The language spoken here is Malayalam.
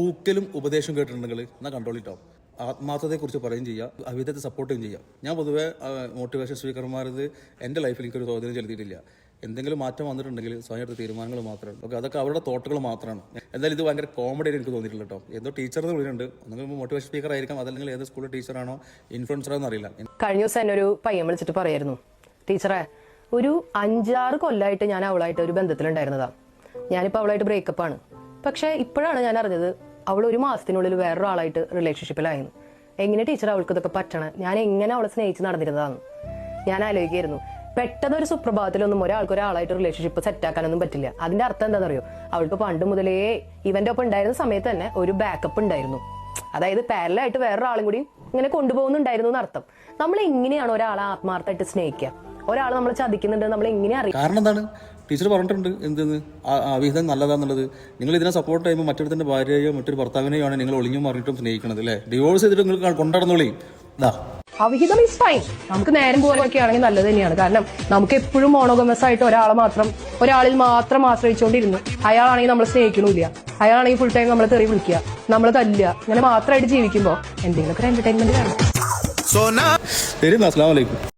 ഊക്കലും ഉപദേശവും കേട്ടിട്ടുണ്ടെങ്കിൽ എന്നാൽ കണ്ടോളിട്ടോ. ആത്മാർത്ഥതയെക്കുറിച്ച് പറയുകയും ചെയ്യാം, അവിധത്തെ സപ്പോർട്ടും ചെയ്യാം. ഞാൻ പൊതുവേ മോട്ടിവേഷൻ സ്പീക്കർമാരത് എൻ്റെ ലൈഫിൽ എനിക്കൊരു സ്വാധീനം ചെലുത്തിയിട്ടില്ല. എന്തെങ്കിലും മാറ്റം വന്നിട്ടുണ്ടെങ്കിൽ സ്വയം എടുത്ത തീരുമാനങ്ങൾ മാത്രമാണ്. ഓക്കെ, അതൊക്കെ അവരുടെ തോട്ടുകൾ മാത്രമാണ്. എന്തായാലും ഇത് ഭയങ്കര കോമഡി ആയിട്ട് എനിക്ക് തോന്നിയിട്ടില്ല കേട്ടോ. എന്തോ ടീച്ചറിന് വിളിയുണ്ട്, ഒന്നെങ്കിൽ മോട്ടിവേഷൻ സ്പീക്കർ ആയിരിക്കാം, അതല്ലെങ്കിൽ ഏത് സ്കൂളിലെ ടീച്ചറാണോ ഇൻഫ്ലുവൻസറാണോ അറിയില്ല. കഴിഞ്ഞ ദിവസം എന്നെ ഒരു പയ്യൻ വിളിച്ചിട്ട് പറയായിരുന്നു, ടീച്ചറെ ഒരു 5-6 കൊല്ലമായിട്ട് ഞാൻ അവളായിട്ട് ഒരു ബന്ധത്തിലുണ്ടായിരുന്നതാ. ഞാനിപ്പോൾ അവളായിട്ട് ബ്രേക്കപ്പ് ആണ്. പക്ഷെ ഇപ്പോഴാണ് ഞാൻ അറിഞ്ഞത് അവൾ 1 മാസത്തിനുള്ളിൽ വേറൊരാളായിട്ട് റിലേഷൻഷിപ്പിലായിരുന്നു. എങ്ങനെ ടീച്ചർ അവൾക്ക് ഇതൊക്കെ പറ്റണേ? ഞാൻ എങ്ങനെ അവളെ സ്നേഹിച്ച് നടന്നിരുന്നതാണ് ഞാൻ ആലോചിക്കായിരുന്നു. പെട്ടെന്ന് ഒരു സുപ്രഭാതത്തിലൊന്നും ഒരാളായിട്ട് റിലേഷൻഷിപ്പ് സെറ്റാക്കാനൊന്നും പറ്റില്ല. അതിന്റെ അർത്ഥം എന്താണെന്നറിയോ? അവൾക്ക് പണ്ട് മുതലേ ഇവന്റെ ഒപ്പം ഉണ്ടായിരുന്ന സമയത്ത് തന്നെ ഒരു ബാക്കപ്പ് ഉണ്ടായിരുന്നു. അതായത് പാരലായിട്ട് വേറൊരാളും കൂടി ഇങ്ങനെ കൊണ്ടുപോകുന്നുണ്ടായിരുന്നു എന്നർത്ഥം. നമ്മൾ എങ്ങനെയാണ് ഒരാളെ ആത്മാർത്ഥമായിട്ട് സ്നേഹിക്കുക? ഒരാൾ നമ്മൾ ചതിക്കുന്നുണ്ട് നമ്മൾ എങ്ങനെ അറിയാം? കാരണം എന്താണ്? ടീച്ചർ പറഞ്ഞിട്ടുണ്ട് എന്തെന്ന്, അവിഹിതം നല്ലതാന്നുള്ളത്. നിങ്ങൾ ഇതിനെ സപ്പോർട്ട് ചെയ്യുമ്പോൾ മറ്റൊരുത്തിന്റെ ഭാര്യയോ മറ്റൊരു ഭർത്താവിനെയോ ആണ് നിങ്ങൾ ഒളിഞ്ഞു മാറിയിട്ടും സ്നേഹിക്കണത് അല്ലേ? ഡിവോഴ്സ് ചെയ്തിട്ട് നിങ്ങൾ കൊണ്ടുനടന്നോളി. അവിഹിതം ഈസ് ഫൈൻ. നമുക്ക് നേരം പോലെയൊക്കെ ആണെങ്കിൽ നല്ലത് തന്നെയാണ്. കാരണം നമുക്ക് എപ്പോഴും മോണോഗമസ് ആയിട്ട് ഒരാളിൽ മാത്രം ആശ്രയിച്ചുകൊണ്ടിരുന്നു. അയാളാണെങ്കിൽ നമ്മൾ സ്നേഹിക്കണില്ല, അയാളാണെങ്കിൽ ഫുൾ ടൈം നമ്മളെ തെറി വിളിക്കുക, നമ്മൾ തല്ലുക, ഇങ്ങനെ മാത്രമായിട്ട് ജീവിക്കുമ്പോൾ എന്തെങ്കിലുമൊക്കെ എന്റർടൈൻമെന്റ് വേണം. ശരി, അസ്സലാമു അലൈക്കും.